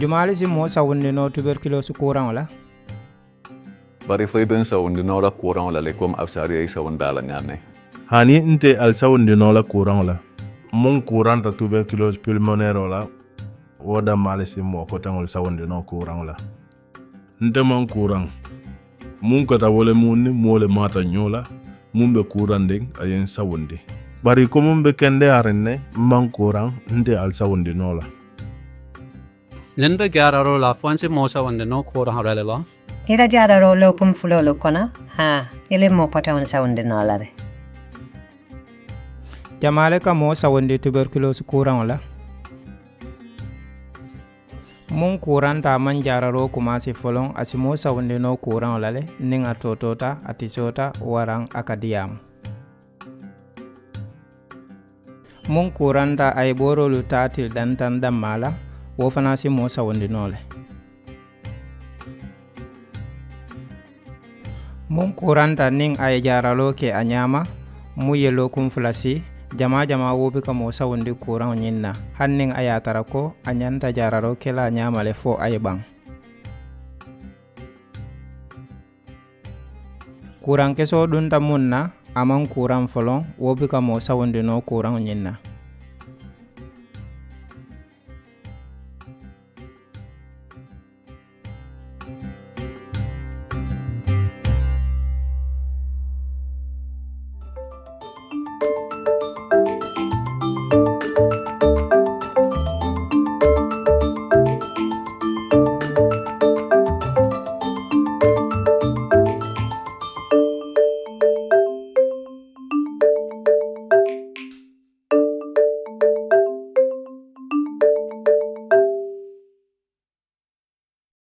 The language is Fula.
jumali si mo sawundino tuberculosi courant wala bari fay ben sawundino la courant la le comme afsari ay sawundala ñane hani inte al sawundino la courant la mon courant ta tuberculose pulmonaire la woda malisi mo ko tangol sawundino courant la nte mon courant mun kata wole munni mole mata nyola mun be courant ding ayen sawundi bari ko mun be kende arenne man courant nte al sawundino la Lendo gyararo la fuansi mosa wande no courant haurà la ira gyararo lo pum fulo lo kona ha ile mo pata on sawundino la de jamale ka mo sawundi tuberculosi courant wala mun courant ta man jararo kumasi folon asimo sawundino courant wala le ninga totota atisota warang akadiyam mun courant ta ay boro lu tatil dantan damala wo fana si mo sawundino le mun courant ta ning ay jaralo ke anyama mu yelo kum flasi jama wobi ka mo sawundi courant nyinna hanning ayatara ko anyanta jararo kela nyamale fo ay bang courant keso dunta munna amang courant folon wobi ka mo sawundi no courant nyinna